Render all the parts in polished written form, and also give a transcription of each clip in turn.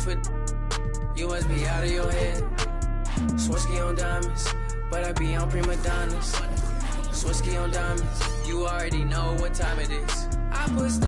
for you must be out of your head. Swirsky on diamonds, but I be on prima donnas. Swirsky on diamonds, you already know what time it is. I put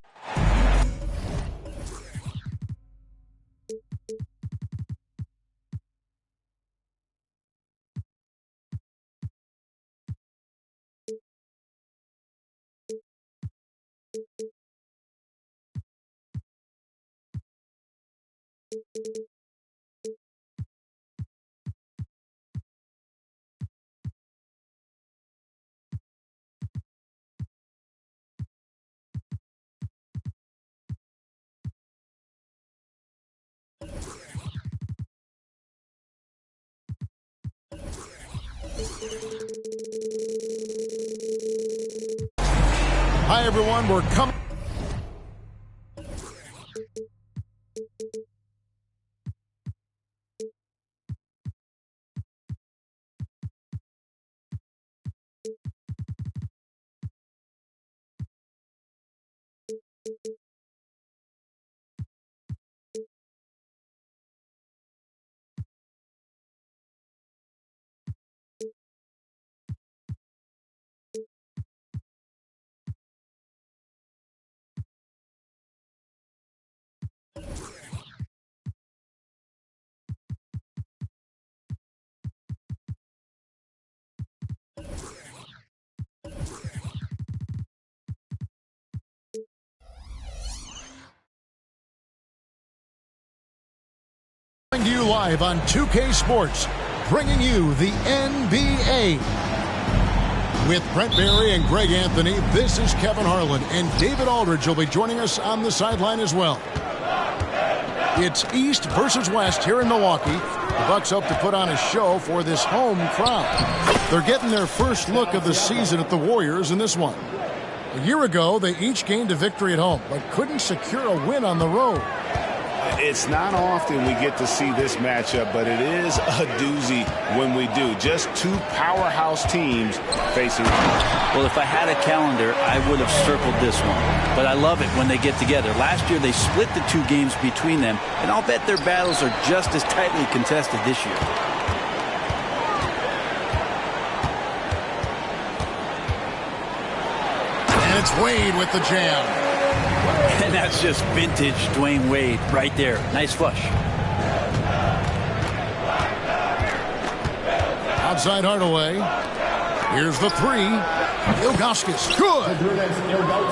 Hi, everyone. We're coming. To you live on 2K Sports, bringing you the NBA. With Brent Barry and Greg Anthony, this is Kevin Harlan, and David Aldridge will be joining us on the sideline as well. It's East versus West here in Milwaukee. The Bucks hope to put on a show for this home crowd. They're getting their first look of the season at the Warriors in this one. A year ago, they each gained a victory at home, but couldn't secure a win on the road. It's not often we get to see this matchup, but it is a doozy when we do. Just two powerhouse teams facing. Well, if I had a calendar, I would have circled this one. But I love it when they get together. Last year, they split the two games between them, and I'll bet their battles are just as tightly contested this year. And it's Wade with the jam. And that's just vintage Dwayne Wade right there. Nice flush. Outside Hardaway. Here's the three. Ilgauskas, good.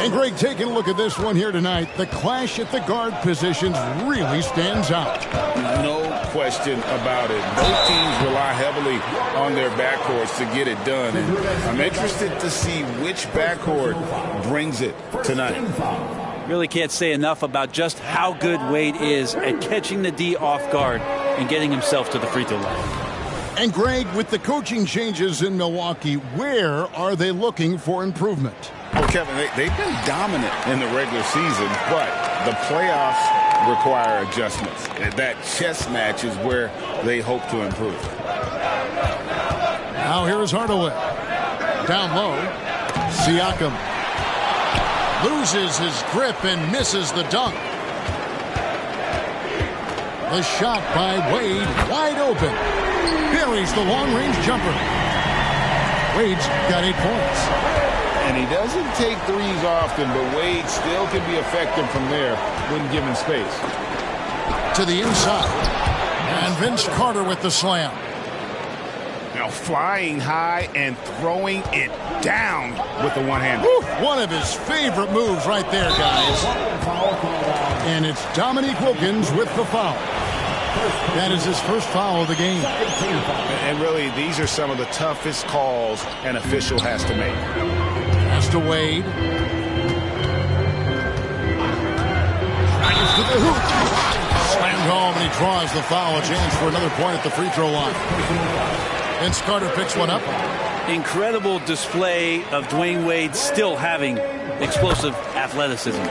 And Greg, taking a look at this one here tonight. The clash at the guard positions really stands out. No question about it. Both teams rely heavily on their backcourts to get it done. And I'm interested to see which backcourt brings it tonight. Really can't say enough about just how good Wade is at catching the D off guard and getting himself to the free throw line. And Greg, with the coaching changes in Milwaukee, where are they looking for improvement? Well, Kevin, they've been dominant in the regular season, but the playoffs require adjustments. That chess match is where they hope to improve. Now here's Hardaway. Down low. Siakam loses his grip and misses the dunk. The shot by Wade, wide open. Buries the long-range jumper. Wade's got 8 points. And he doesn't take threes often, but Wade still can be effective from there when given space. To the inside. And Vince Carter with the slam. Now flying high and throwing it down with the one-hander. One of his favorite moves right there, guys. And it's Dominique Wilkins with the foul. That is his first foul of the game. And really, these are some of the toughest calls an official has to make. Pass to Wade. Drives to the hoop. Slammed home, and he draws the foul. A chance for another point at the free throw line. Vince Carter picks one up. Incredible display of Dwayne Wade still having explosive athleticism.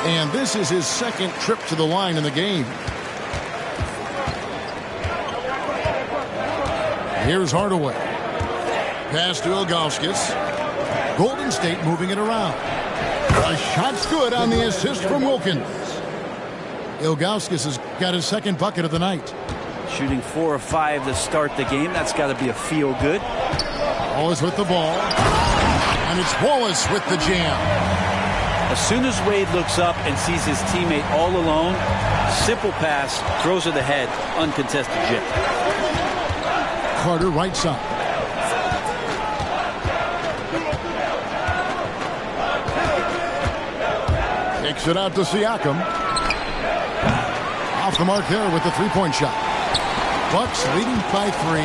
And this is his second trip to the line in the game. Here's Hardaway. Pass to Ilgauskas. Golden State moving it around. A shot's good on the assist from Wilkins. Ilgauskas has got his second bucket of the night. Shooting 4 of 5 to start the game. That's got to be a feel good. Wallace with the ball. And it's Wallace with the jam. As soon as Wade looks up and sees his teammate all alone, simple pass, throws it ahead, uncontested jip. Carter right side. Kicks it out to Siakam. Off the mark there with the three-point shot. Bucks leading by 3.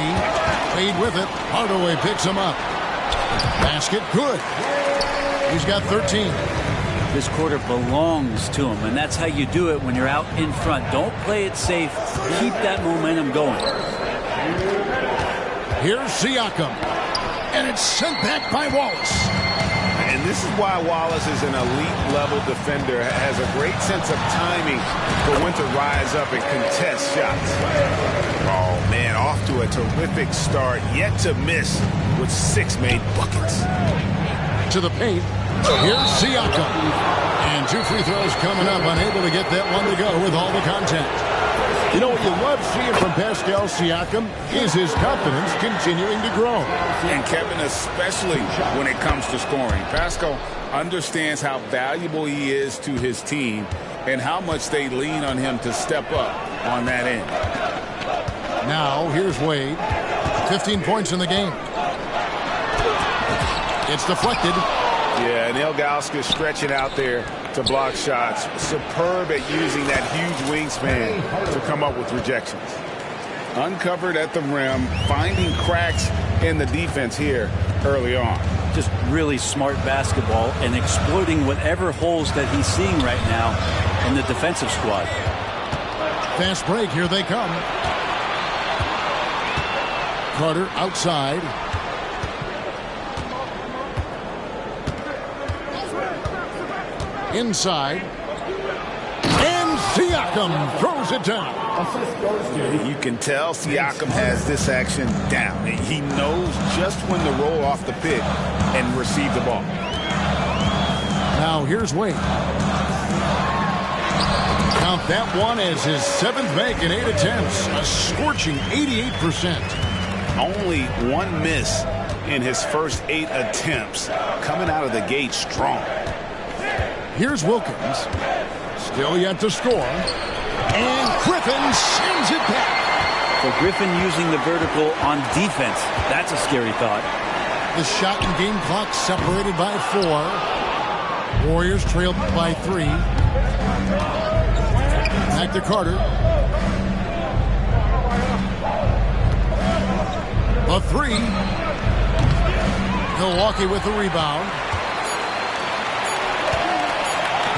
Wade with it. Hardaway picks him up. Basket good. He's got 13. This quarter belongs to him, and that's how you do it when you're out in front. Don't play it safe. Keep that momentum going. Here's Siakam. And it's sent back by Wallace. And this is why Wallace is an elite-level defender, has a great sense of timing for when to rise up and contest shots. Oh, man, off to a terrific start, yet to miss with 6 made buckets. To the paint, here's Siakam. And 2 free throws coming up, unable to get that one to go with all the contact. You know what you love seeing from Pascal Siakam is his confidence continuing to grow. And Kevin, especially when it comes to scoring. Pascal understands how valuable he is to his team and how much they lean on him to step up on that end. Now, here's Wade. 15 points in the game. It's deflected. Yeah, and Ilgauskas stretching out there to block shots. Superb at using that huge wingspan to come up with rejections. Uncovered at the rim, finding cracks in the defense here early on. Just really smart basketball and exploiting whatever holes that he's seeing right now in the defensive squad. Fast break, here they come. Carter outside. Inside. And Siakam throws it down. You can tell Siakam has this action down. He knows just when to roll off the pick and receive the ball. Now here's Wade. Count that one as his 7th make in 8 attempts. A scorching 88%. Only 1 miss in his first 8 attempts. Coming out of the gate strong. Here's Wilkins. Still yet to score. And Griffin sends it back. So Griffin using the vertical on defense. That's a scary thought. The shot and game clock separated by 4. Warriors trailed by 3. Back to Carter. A 3. Milwaukee with the rebound.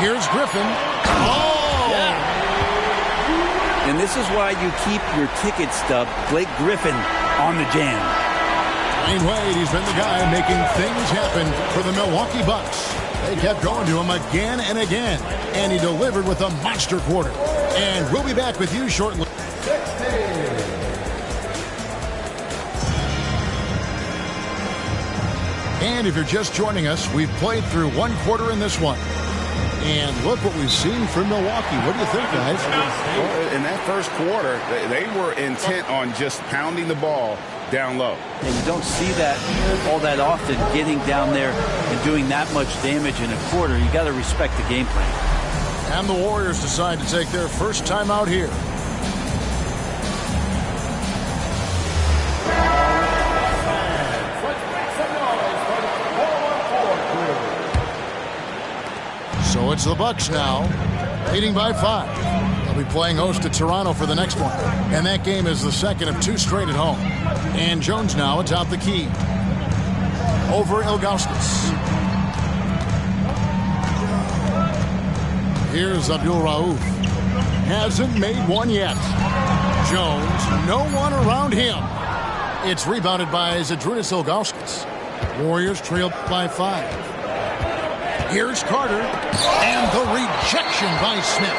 Here's Griffin. Oh! Yeah. And this is why you keep your ticket stub, Blake Griffin, on the jam. Dwayne Wade, he's been the guy making things happen for the Milwaukee Bucks. They kept going to him again and again, and he delivered with a monster quarter. And we'll be back with you shortly. And if you're just joining us, we've played through 1 quarter in this one. And look what we've seen from Milwaukee. What do you think, guys? Well, in that first quarter, they were intent on just pounding the ball down low. And you don't see that all that often, getting down there and doing that much damage in a quarter. You got to respect the game plan. And the Warriors decide to take their first time out here. So it's the Bucks now, leading by 5. They'll be playing host to Toronto for the next one. And that game is the second of 2 straight at home. And Jones now atop the key. Over Ilgauskas. Here's Abdul Rauf. Hasn't made one yet. Jones, no one around him. It's rebounded by Zydrunas Ilgauskas. Warriors trailed by 5. Here's Carter. And the rejection by Smith.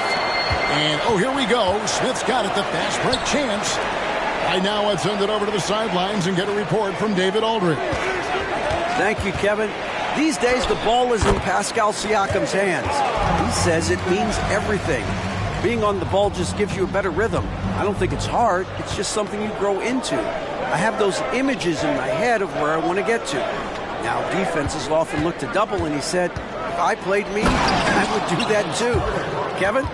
And, oh, here we go. Smith's got it, the fast break chance. Right now, let's send it over to the sidelines and get a report from David Aldridge. Thank you, Kevin. These days, the ball is in Pascal Siakam's hands. He says it means everything. Being on the ball just gives you a better rhythm. I don't think it's hard. It's just something you grow into. I have those images in my head of where I want to get to. Now, defenses often look to double, and he said, if I played me, I would do that too. Kevin?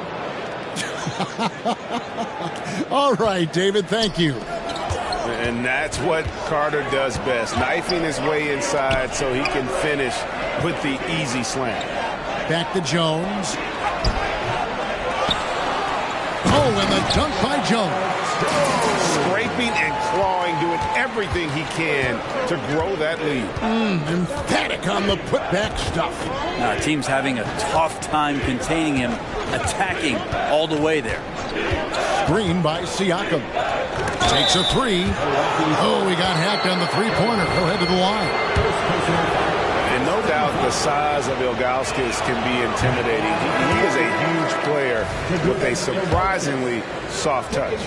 All right, David, thank you. And that's what Carter does best, knifing his way inside so he can finish with the easy slam. Back to Jones. Oh, and the dunk by Jones. Scraping and clawing, doing everything he can to grow that lead. Emphatic on the putback stuff. Team's having a tough time containing him, attacking all the way there. Screen by Siakam. Takes a three. Oh, he got hacked on the three-pointer. He'll head to the line. And no doubt the size of Ilgauskas can be intimidating. He is a huge player with a surprisingly soft touch.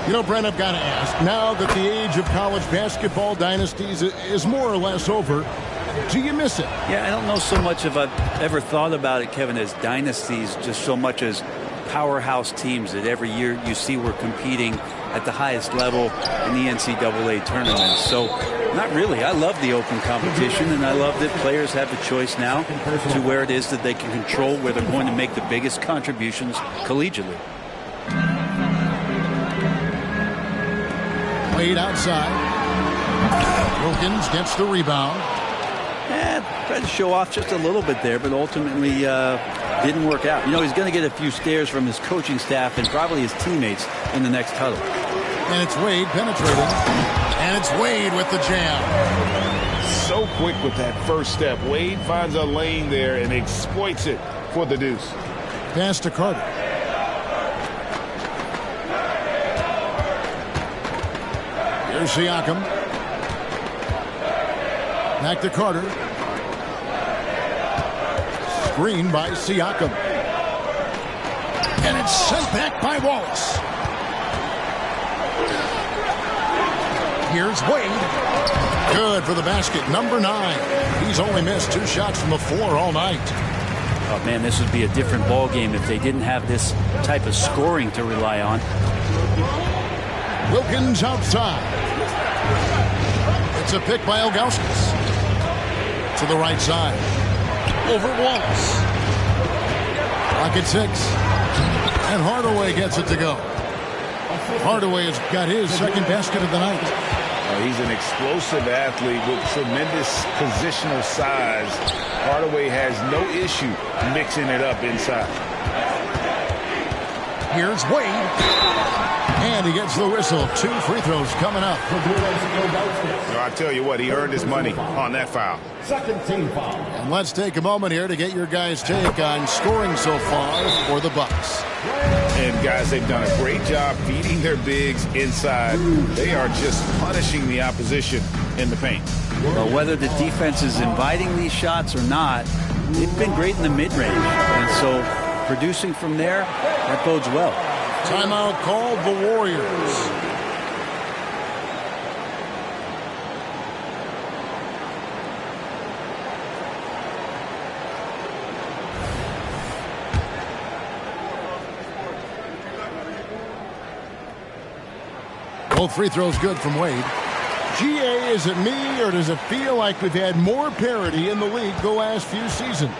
You know, Brent, I've got to ask, now that the age of college basketball dynasties is more or less over, do you miss it? Yeah, I don't know so much if I've ever thought about it, Kevin, as dynasties, just so much as powerhouse teams that every year you see we're competing at the highest level in the NCAA tournament. So, not really. I love the open competition, and I love that players have the choice now to where it is that they can control where they're going to make the biggest contributions collegiately. Wade outside. Wilkins gets the rebound. Tried to show off just a little bit there, but ultimately didn't work out. You know, he's going to get a few stares from his coaching staff and probably his teammates in the next huddle. And it's Wade penetrating. And it's Wade with the jam. So quick with that first step. Wade finds a lane there and exploits it for the deuce. Pass to Carter. Here's Siakam. Back to Carter. Screen by Siakam. And it's sent back by Wallace. Here's Wade. Good for the basket. Number 9. He's only missed 2 shots from the floor all night. Oh, man, this would be a different ball game if they didn't have this type of scoring to rely on. Wilkins outside. It's a pick by Ilgauskas. To the right side. Over Wallace. Clock at 6. And Hardaway gets it to go. Hardaway has got his second basket of the night. He's an explosive athlete with tremendous positional size. Hardaway has no issue mixing it up inside. Here's Wade. And he gets the whistle. 2 free throws coming up. I tell you what, he earned his money on that foul. Second team foul. And let's take a moment here to get your guys' take on scoring so far for the Bucks. And guys, they've done a great job feeding their bigs inside. They are just punishing the opposition in the paint. Well, whether the defense is inviting these shots or not, they've been great in the mid-range. And so producing from there, that bodes well. Timeout called the Warriors. Both free throws good from Wade. GA, is it me or does it feel like we've had more parity in the league the last few seasons?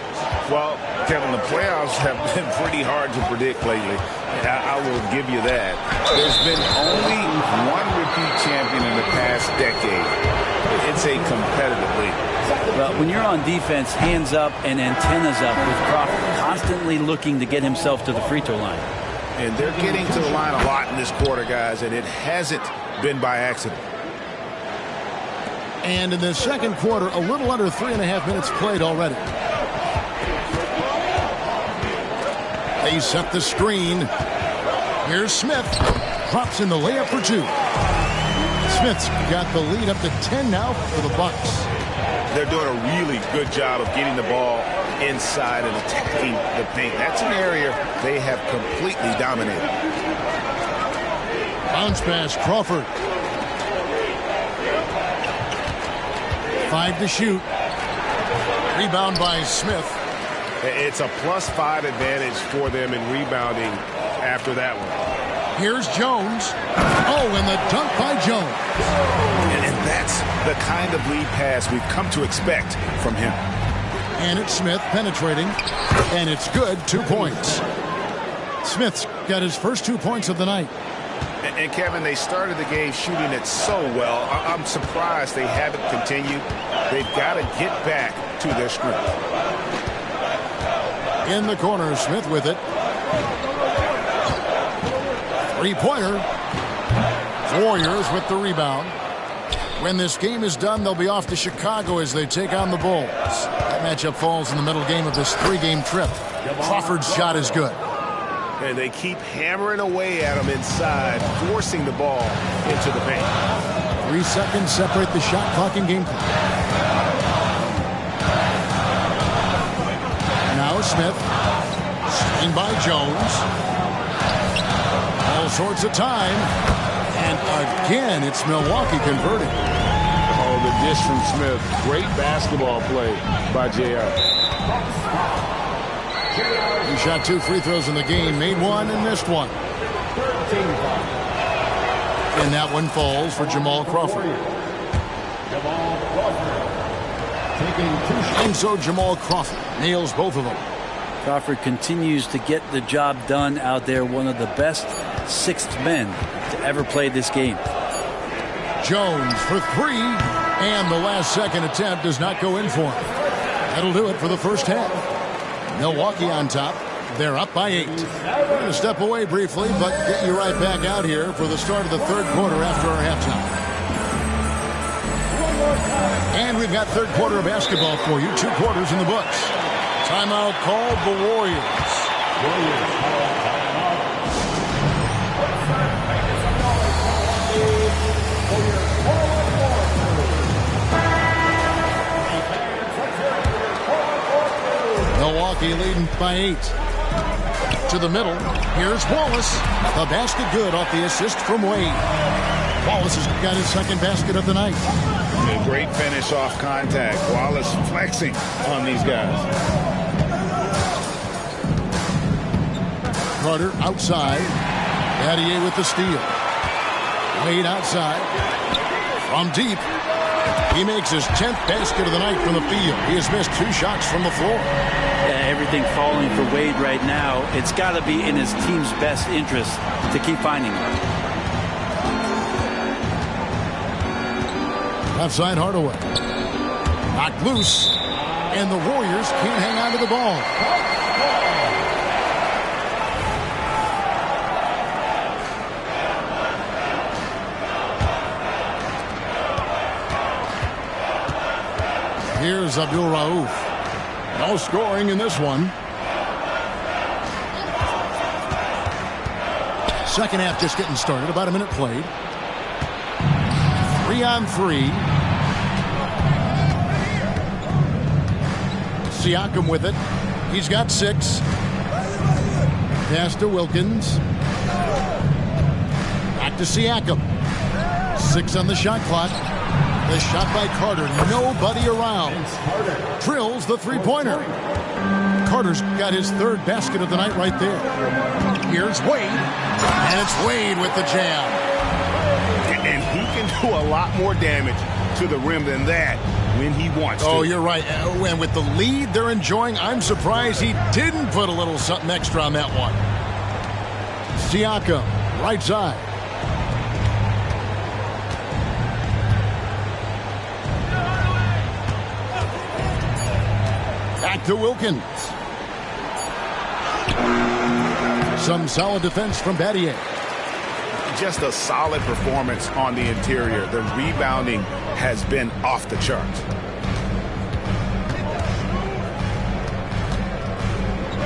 Well, Kevin, the playoffs have been pretty hard to predict lately. I will give you that. There's been only one repeat champion in the past decade. It's a competitive league. Well, when you're on defense, hands up and antennas up, with Crawford constantly looking to get himself to the free throw line. And they're getting to the line a lot in this quarter, guys, and it hasn't been by accident. And in the second quarter, a little under 3.5 minutes played already. They set the screen. Here's Smith. Drops in the layup for 2. Smith's got the lead up to 10 now for the Bucks. They're doing a really good job of getting the ball inside and attacking the paint. That's an area they have completely dominated. Bounce pass, Crawford. 5 to shoot. Rebound by Smith. It's a +5 advantage for them in rebounding after that one. Here's Jones. Oh, and the dunk by Jones. And that's the kind of lead pass we've come to expect from him. And it's Smith penetrating. And it's good, 2 points. Smith's got his first 2 points of the night. And Kevin, they started the game shooting it so well. I'm surprised they haven't continued. They've got to get back to their strength. In the corner, Smith with it. 3-pointer. Warriors with the rebound. When this game is done, they'll be off to Chicago as they take on the Bulls. That matchup falls in the middle game of this 3-game trip. Crawford's shot is good. And they keep hammering away at him inside, forcing the ball into the paint. 3 seconds separate the shot clock and game clock. Now Smith. Screened by Jones. All sorts of time. And again, it's Milwaukee converting. Oh, the dish from Smith. Great basketball play by JR. He shot 2 free throws in the game, made 1 and missed 1. And that one falls for Jamal Crawford. And so Jamal Crawford nails both of them. Crawford continues to get the job done out there. One of the best sixth men to ever play this game. Jones for 3. And the last second attempt does not go in for him. That'll do it for the first half. Milwaukee on top. They're up by 8. We're going to step away briefly, but get you right back out here for the start of the third quarter after our halftime. And we've got third quarter of basketball for you. 2 quarters in the books. Timeout called the Warriors. Milwaukee leading by 8. To the middle. Here's Wallace. The basket good off the assist from Wade. Wallace has got his second basket of the night. A great finish off contact. Wallace flexing on these guys. Carter outside. Battier with the steal. Wade outside. From deep. He makes his 10th basket of the night from the field. He has missed 2 shots from the floor. Yeah, everything falling for Wade right now. It's got to be in his team's best interest to keep finding him. Outside Hardaway. Knocked loose. And the Warriors can't hang on to the ball. Here's Abdul Rauf. No scoring in this one. Second half just getting started. About a minute played. 3-on-3. Siakam with it. He's got 6. Pass to Wilkins. Back to Siakam. 6 on the shot clock. The shot by Carter. Nobody around. Drills the 3-pointer. Carter's got his 3rd basket of the night right there. Here's Wade. And it's Wade with the jam. And he can do a lot more damage to the rim than that when he wants to. Oh, you're right. And with the lead they're enjoying, I'm surprised he didn't put a little something extra on that one. Siakam, right side. Back to Wilkins. Some solid defense from Battier. Just a solid performance on the interior. The rebounding has been off the charts.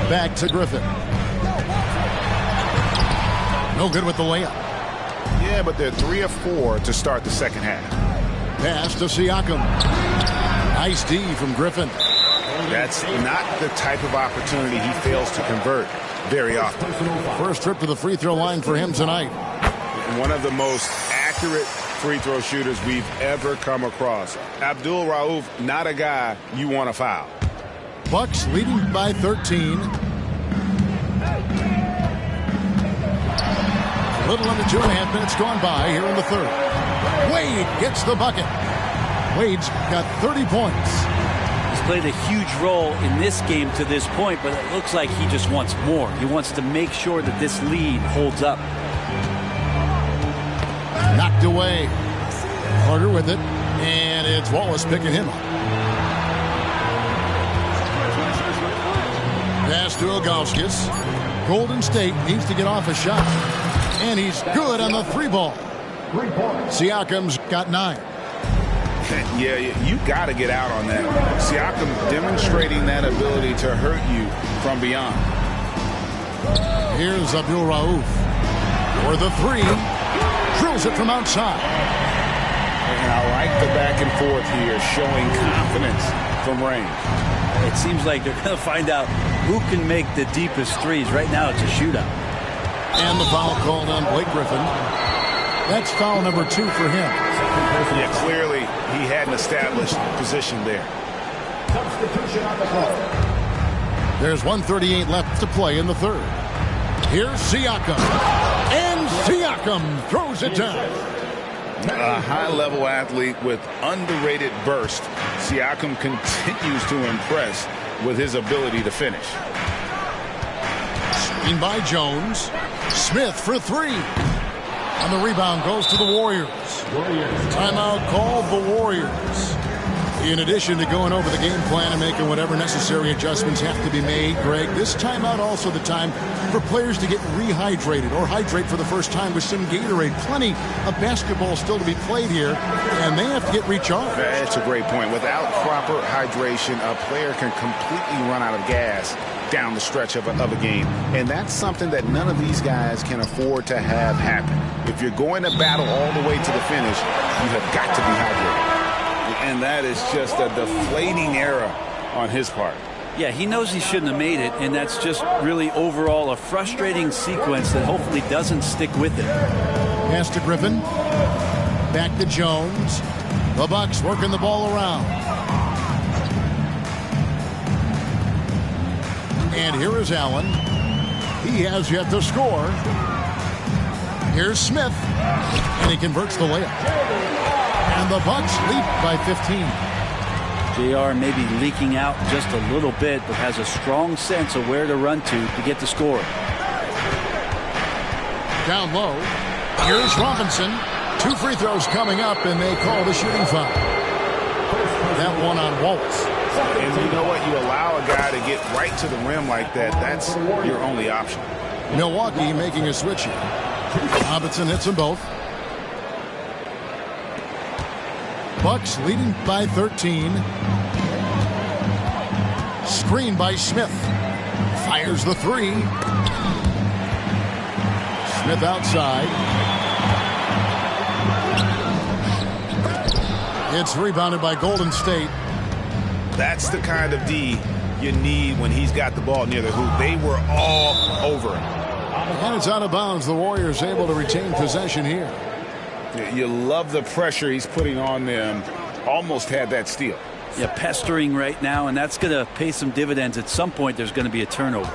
Back to Griffin. No good with the layup. Yeah, but they're 3 of 4 to start the second half. Pass to Siakam. Nice D from Griffin. That's not the type of opportunity he fails to convert very often. First trip to the free throw line for him tonight. One of the most accurate free throw shooters we've ever come across. Abdul Rauf, not a guy you want to foul. Bucks leading by 13. A little under 2.5 minutes gone by here in the third. Wade gets the bucket. Wade's got 30 points. He's played a huge role in this game to this point, but it looks like he just wants more. He wants to make sure that this lead holds up. Knocked away. Carter with it. And it's Wallace picking him up. Pass to Ilgauskas. Golden State needs to get off a shot. And he's good on the 3-ball. Siakam's got 9. Yeah, you got to get out on that. Siakam demonstrating that ability to hurt you from beyond. Here's Abdul Rauf for the 3. Drills it from outside. And I like the back and forth here, showing confidence from range. It seems like they're going to find out who can make the deepest threes. Right now, it's a shootout. And the foul called on Blake Griffin. That's foul number 2 for him. Yeah, clearly he had an established position there. Substitution on the clock. There's 1:38 left to play in the third. Here's Siakam. And Siakam throws it down. A high-level athlete with underrated burst. Siakam continues to impress with his ability to finish. Screen by Jones. Smith for 3. And the rebound goes to the Warriors. Timeout called the Warriors. In addition to going over the game plan and making whatever necessary adjustments have to be made, Greg, this timeout also the time for players to get rehydrated or hydrate for the first time with some Gatorade. Plenty of basketball still to be played here, and they have to get recharged. That's a great point. Without proper hydration, a player can completely run out of gas down the stretch of a game. And that's something that none of these guys can afford to have happen. If you're going to battle all the way to the finish, you have got to be hydrated. And that is just a deflating error on his part. Yeah, he knows he shouldn't have made it, and that's just really overall a frustrating sequence that hopefully doesn't stick with it. Pass to Griffin. Back to Jones. The Bucks working the ball around. And here is Allen. He has yet to score. Here's Smith. And he converts the layup. And the Bucks lead by 15. JR may be leaking out just a little bit, but has a strong sense of where to run to get the score. Down low. Here's Robinson. 2 free throws coming up, and they call the shooting foul. That one on Wallace. And you know what? You allow a guy to get right to the rim like that. That's your only option. Milwaukee making a switch here. Robinson hits them both. Bucks leading by 13. Screen by Smith. Fires the 3. Smith outside. It's rebounded by Golden State. That's the kind of D you need when he's got the ball near the hoop. They were all over him. And it's out of bounds. The Warriors able to retain possession here. You love the pressure he's putting on them. Almost had that steal. Yeah, pestering right now, and that's going to pay some dividends. At some point, there's going to be a turnover.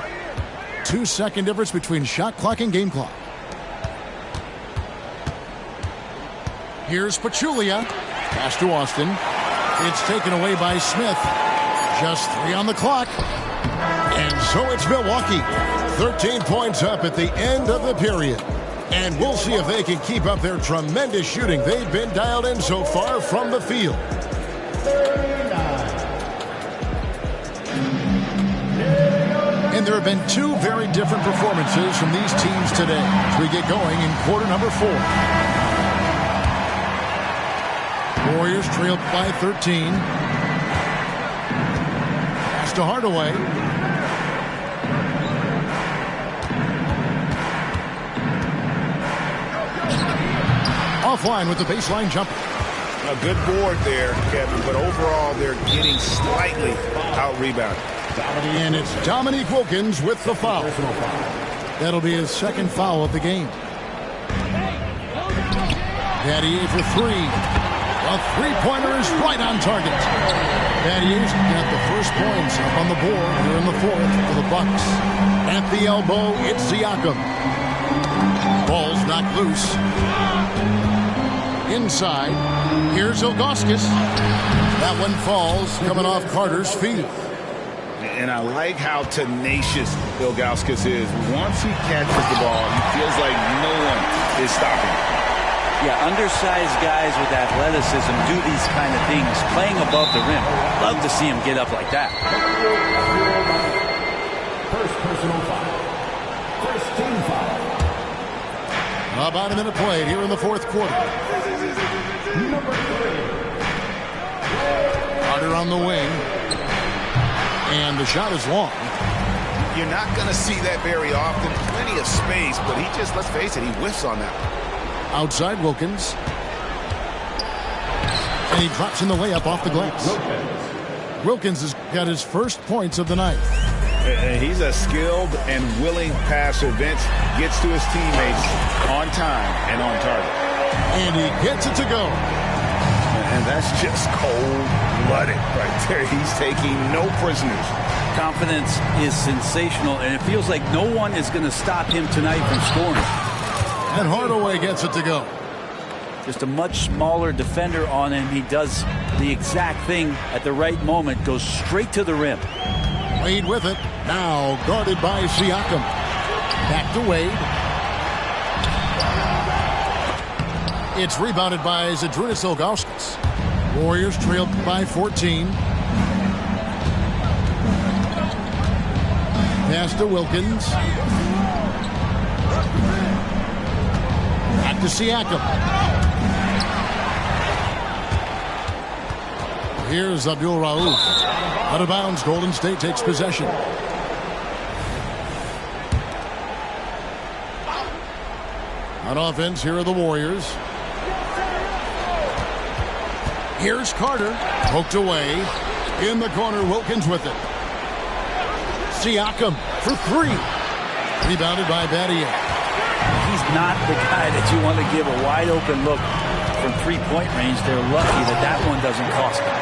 2-second difference between shot clock and game clock. Here's Pachulia. Pass to Austin. It's taken away by Smith. Just 3 on the clock. And so it's Milwaukee. 13 points up at the end of the period. And we'll see if they can keep up their tremendous shooting. They've been dialed in so far from the field. And there have been 2 very different performances from these teams today as we get going in quarter number 4. Warriors trailed by 13. Pass to Hardaway. Offline with the baseline jumper. A good board there, Kevin, but overall they're getting slightly out-rebounded. And it's Dominique Wilkins with the foul. That'll be his second foul of the game. Battier for three. A three-pointer is right on target. Battier's got the first points up on the board here in the fourth for the Bucks. At the elbow, it's Siakam. Ball's knocked loose. Inside, here's Ilgauskas. That one falls, coming off Carter's feet. And I like how tenacious Ilgauskas is. Once he catches the ball, he feels like no one is stopping him. Yeah, undersized guys with athleticism do these kind of things, playing above the rim. Love to see him get up like that. First personal foul. First team foul. About a minute played here in the fourth quarter. Number 3. Carter on the wing. And the shot is long. You're not going to see that very often. Plenty of space, but he just, let's face it, he whiffs on that one. Outside Wilkins. And he drops in the layup off the glass. Wilkins has got his first points of the night. He's a skilled and willing passer. Vince gets to his teammates on time and on target. And he gets it to go. And that's just cold-blooded right there. He's taking no prisoners. Confidence is sensational, and it feels like no one is going to stop him tonight from scoring. And Hardaway gets it to go. Just a much smaller defender on him. He does the exact thing at the right moment, goes straight to the rim. Wade with it. Now guarded by Siakam. Back to Wade. It's rebounded by Zydrunas Ilgauskas. Warriors trailed by 14. Pass to Wilkins. Back to Siakam. Here's Abdul Rauf. Out of bounds, Golden State takes possession. On offense, here are the Warriors. Here's Carter. Poked away. In the corner, Wilkins with it. Siakam for three. Rebounded by Battier. He's not the guy that you want to give a wide-open look from three-point range. They're lucky that that one doesn't cost them.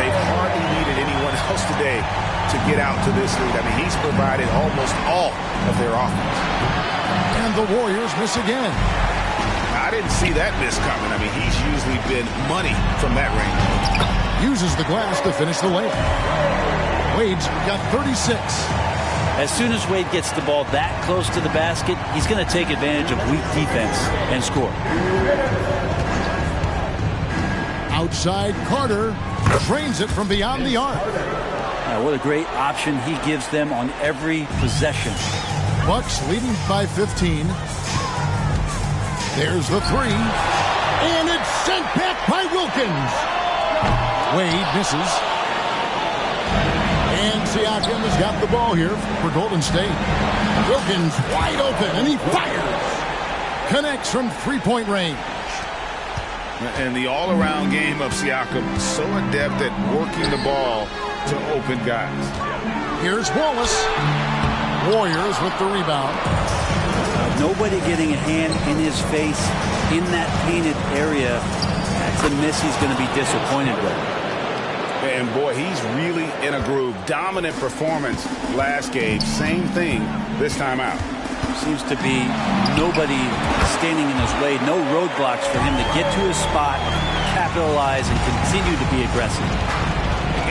They've hardly needed anyone else today to get out to this lead. I mean, he's provided almost all of their offense. And the Warriors miss again. I didn't see that miss coming. I mean, he's usually been money from that range. Uses the glass to finish the layup. Wade's got 36. As soon as Wade gets the ball that close to the basket, he's going to take advantage of weak defense and score. Outside Carter trains it from beyond the arc. What a great option he gives them on every possession. Bucks leading by 15. There's the three. And it's sent back by Wilkins. Wade misses. And Siakam has got the ball here for Golden State. Wilkins wide open, and he fires. Connects from three-point range. And the all-around game of Siakam, so adept at working the ball to open guys. Here's Wallace. Warriors with the rebound. Nobody getting a hand in his face in that painted area. That's a miss he's going to be disappointed with. And boy, he's really in a groove. Dominant performance last game. Same thing this time out. Seems to be nobody standing in his way. No roadblocks for him to get to his spot, capitalize, and continue to be aggressive.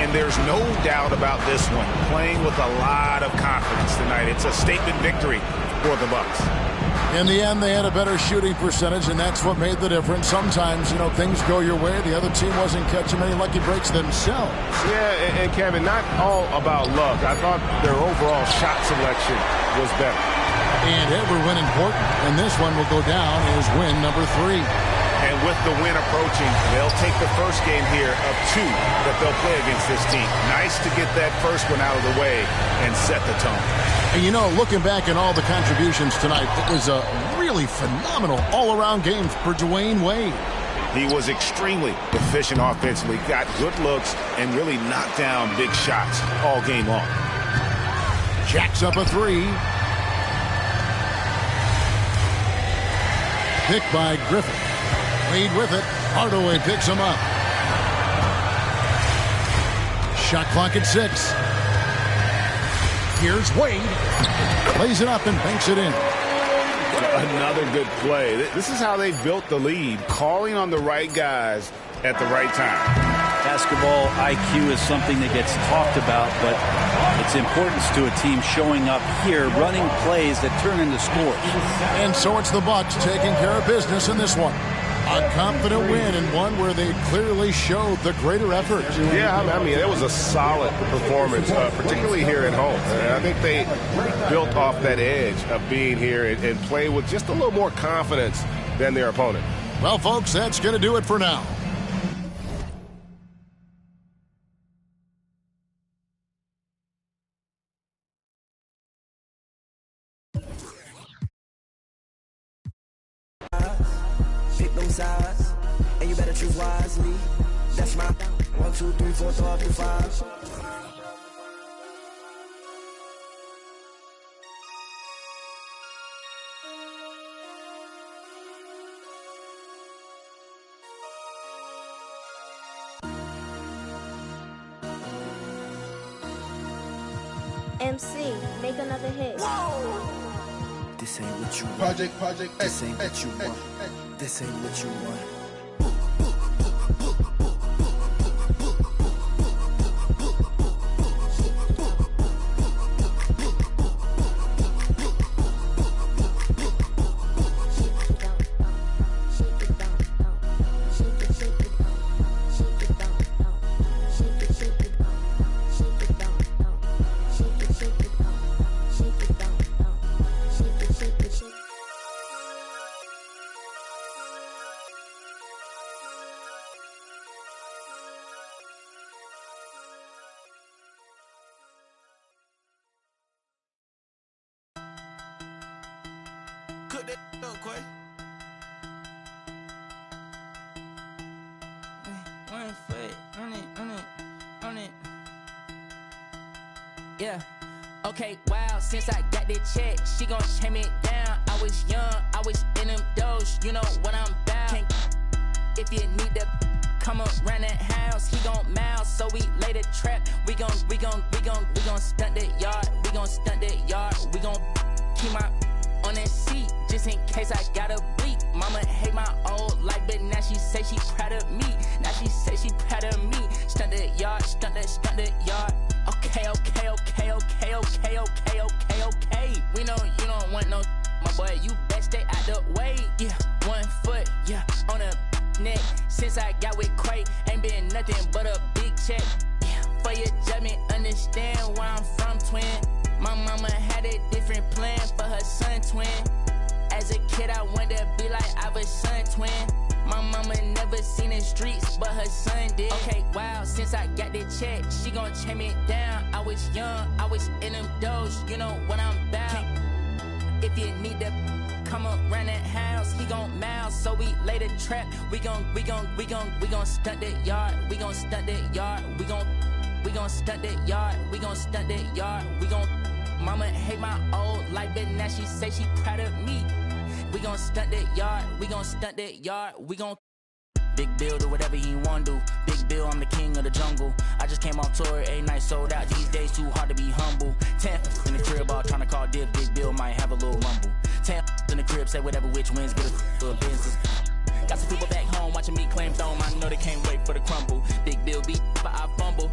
And there's no doubt about this one. Playing with a lot of confidence tonight. It's a statement victory for the Bucks. In the end, they had a better shooting percentage, and that's what made the difference. Sometimes, things go your way. The other team wasn't catching many lucky breaks themselves. Yeah, and Kevin, not all about luck. I thought their overall shot selection was better. And every win important, and this one will go down as win number 3. And with the win approaching, they'll take the first game here of 2 that they'll play against this team. Nice to get that first one out of the way and set the tone. And looking back at all the contributions tonight, it was a really phenomenal all-around game for Dwayne Wade. He was extremely efficient offensively, got good looks, and really knocked down big shots all game long. Jacks up a three. Picked by Griffin. Wade with it. Hardaway picks him up. Shot clock at 6. Here's Wade. Plays it up and banks it in. Another good play. This is how they built the lead, calling on the right guys at the right time. Basketball IQ is something that gets talked about, but its importance to a team showing up here, running plays that turn into scores. And so it's the Bucks taking care of business in this one. A confident win, and one where they clearly showed the greater effort. Yeah, I mean, it was a solid performance, particularly here at home. And I think they built off that edge of being here and play with just a little more confidence than their opponent. Well, folks, that's going to do it for now. Pick them sides, and you better choose wisely. That's my 1, 2, 3, 4, throw up to 5. MC, make another hit. This ain't what you want. Project, This ain't what you want. This ain't what you want. Cook that up, Quay. 1 foot on it. Yeah. Okay, wow, since I got that check, she gon' chase me down. I was young, I was in them doors, you know what I'm about. If you need to come around that house, he gon' mouse, so we lay the trap. We gon' stunt that yard, we gon' stunt that yard, we gon' keep my on that seat, just in case I gotta bleep. Mama hate my old life, but now she say she proud of me. Now she say she proud of me. Stunt that yard, stunt that yard. Okay. We know you don't want no, my boy. You best stay out the way. Yeah, 1 foot, yeah, on a neck. Since I got with Quay, ain't been nothing but a big check. Yeah, for your judgment, understand where I'm from, twin. My mama had a different plan for her son, twin. As a kid, I wanted to be like I was son, twin. My mama never seen the streets, but her son did. Okay, wow, since I got the check, she gon' chase me down. I was young, I was in them doors, you know what I'm about. If you need to come around that house, he gon' mouse, so we lay the trap. We gon' stunt that yard, we gon' stunt that yard, we gon' stunt that yard, we gon' stunt that yard, we gon' Mama hate my old life, but now she say she proud of me. We gon' stunt that yard, we gon' stunt that yard, we gon' Big Bill do whatever he wanna do. Big Bill, I'm the king of the jungle. I just came off tour, 8 nights sold out. These days too hard to be humble. 10 in the crib, all trying to call div. Big Bill might have a little rumble. 10 in the crib, say whatever which wins, get a business. Got some people back home watching me claim throne. I know they can't wait for the crumble. Big Bill beat, but I fumble.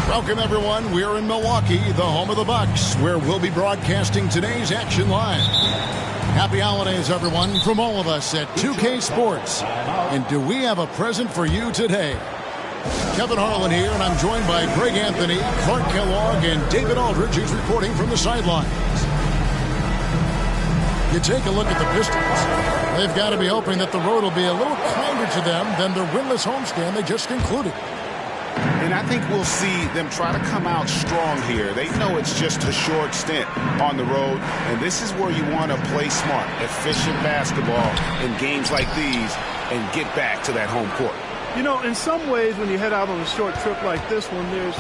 Welcome, everyone. We're in Milwaukee, the home of the Bucks, where we'll be broadcasting today's action live. Happy holidays, everyone, from all of us at 2K Sports. And do we have a present for you today? Kevin Harlan here, and I'm joined by Greg Anthony, Clark Kellogg, and David Aldridge, who's reporting from the sidelines. You take a look at the Pistons. They've got to be hoping that the road will be a little kinder to them than their winless homestand they just concluded. And I think we'll see them try to come out strong here. They know it's just a short stint on the road, and this is where you want to play smart, efficient basketball in games like these and get back to that home court. You know, in some ways, when you head out on a short trip like this one, there's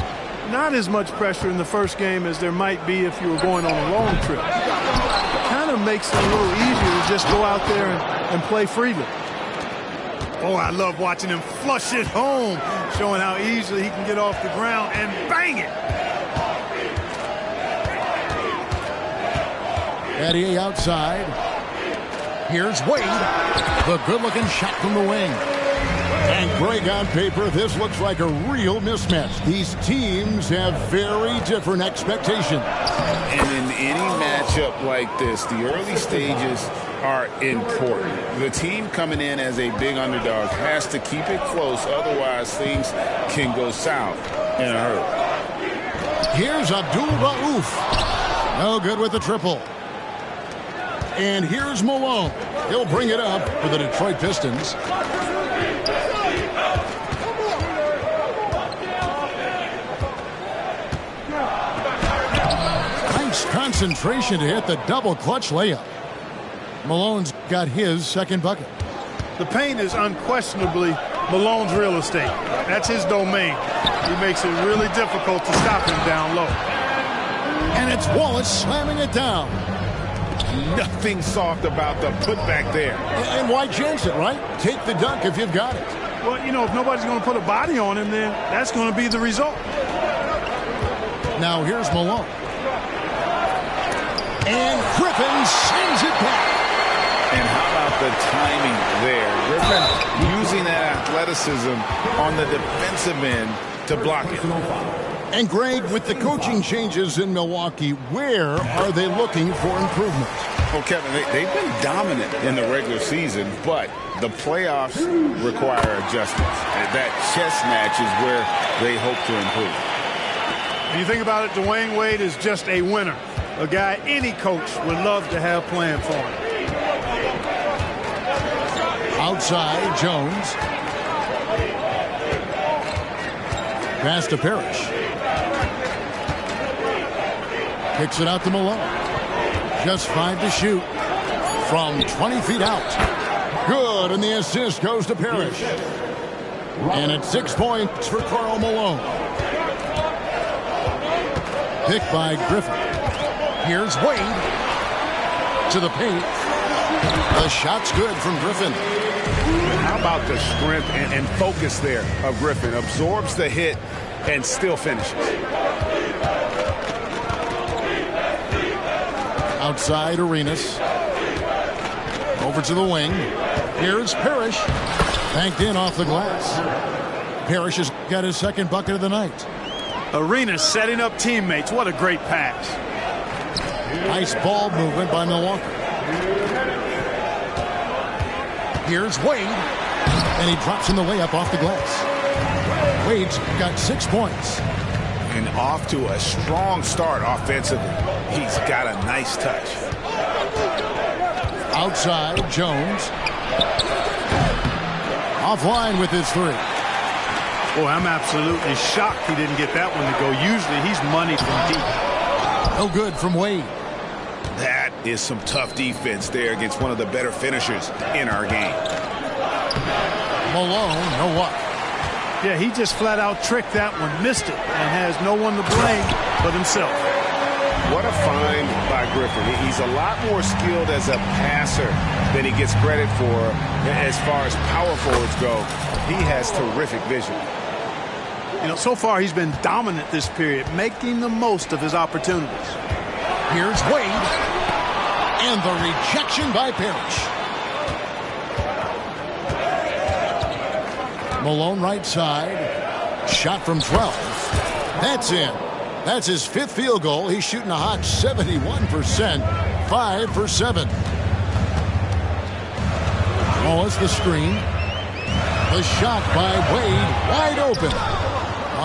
not as much pressure in the first game as there might be if you were going on a long trip. It kind of makes it a little easier to just go out there and play freely. Oh, I love watching him flush it home, showing how easily he can get off the ground and bang it. Eddie outside. Here's Wade. The good-looking shot from the wing. And Greg, on paper, this looks like a real mismatch. These teams have very different expectations. And in any matchup like this, the early stages are important. The team coming in as a big underdog has to keep it close, otherwise things can go south in a hurry. Here's Abdul Rauf. No good with the triple. And here's Malone. He'll bring it up for the Detroit Pistons. Nice concentration to hit the double clutch layup. Malone's got his second bucket. The paint is unquestionably Malone's real estate. That's his domain. He makes it really difficult to stop him down low. And it's Wallace slamming it down. Nothing soft about the putback there. And why chance it, right? Take the dunk if you've got it. Well, you know, if nobody's going to put a body on him, then that's going to be the result. Now here's Malone. And Griffin sends it back. And how about the timing there? Griffin using that athleticism on the defensive end to block it. And Greg, with the coaching changes in Milwaukee, where are they looking for improvement? Well, Kevin, they've been dominant in the regular season, but the playoffs require adjustments. And that chess match is where they hope to improve. When you think about it, Dwayne Wade is just a winner. A guy any coach would love to have playing for him. Outside, Jones. Pass to Parrish. Kicks it out to Malone. Just 5 to shoot from 20 feet out. Good, and the assist goes to Parrish. And it's 6 points for Karl Malone. Picked by Griffin. Here's Wade to the paint. The shot's good from Griffin. How about the strength and focus there of Griffin? Absorbs the hit and still finishes. Outside, Arenas. Over to the wing. Here's Parrish. Banked in off the glass. Parrish has got his second bucket of the night. Arenas setting up teammates. What a great pass. Nice ball movement by Milwaukee. Here's Wade. And he drops in the layup off the glass. Wade's got 6 points. And off to a strong start offensively. He's got a nice touch. Outside, Jones. Offline with his three. Boy, I'm absolutely shocked he didn't get that one to go. Usually he's money from deep. No good from Wade. That is some tough defense there against one of the better finishers in our game. Malone, no what? Yeah, he just flat out tricked that one, missed it, and has no one to blame but himself. What a find by Griffin. He's a lot more skilled as a passer than he gets credit for as far as power forwards go. He has terrific vision. You know, so far he's been dominant this period, making the most of his opportunities. Here's Wade. And the rejection by Parrish. Malone right side. Shot from 12. That's in. That's his 5th field goal. He's shooting a hot 71%. 5 for 7. Wallace the screen. The shot by Wade. Wide open.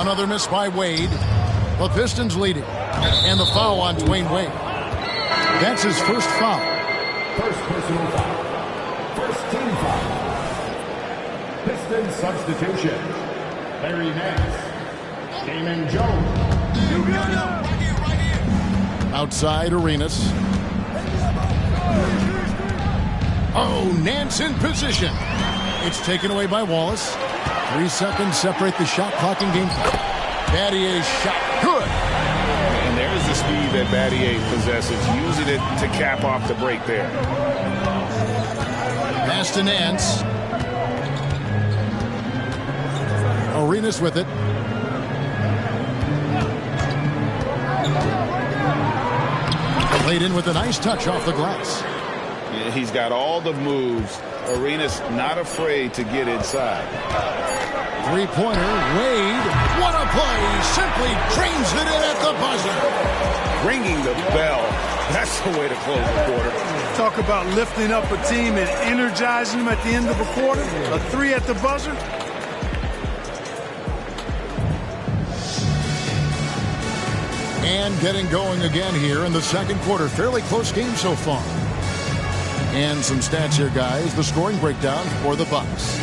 Another miss by Wade. The Pistons leading. And the foul on Dwayne Wade. That's his first foul. First personal foul. First team foul. Pistons substitution. Larry Nance. Damon Jones. Outside Arenas. Oh, Nance in position. It's taken away by Wallace. 3 seconds separate the shot clock and game clock. Battier's shot. Good. And there's the speed that Battier possesses, using it to cap off the break there. Pass to Nance. Arenas with it. Played in with a nice touch off the glass. Yeah, he's got all the moves. Arenas not afraid to get inside. 3-pointer, Wade. What a play. Simply drains it in at the buzzer. Ringing the bell. That's the way to close the quarter. Talk about lifting up a team and energizing them at the end of a quarter. A 3 at the buzzer. And getting going again here in the second quarter. Fairly close game so far. And some stats here, guys. The scoring breakdown for the Bucks.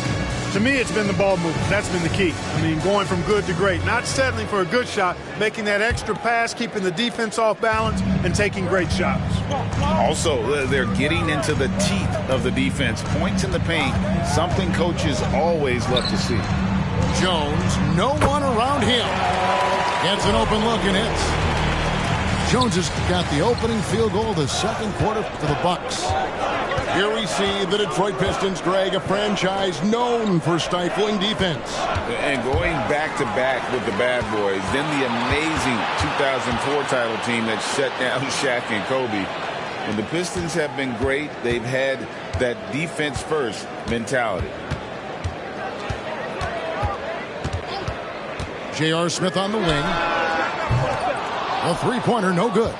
To me, it's been the ball movement. That's been the key. I mean, going from good to great. Not settling for a good shot, making that extra pass, keeping the defense off balance, and taking great shots. Also, they're getting into the teeth of the defense. Points in the paint, something coaches always love to see. Jones, no one around him. Gets an open look and hits. Jones has got the opening field goal of the second quarter for the Bucks. Here we see the Detroit Pistons, Greg, a franchise known for stifling defense. And going back-to-back with the bad boys, then the amazing 2004 title team that shut down Shaq and Kobe. When the Pistons have been great, they've had that defense-first mentality. J.R. Smith on the wing. A 3-pointer, no good.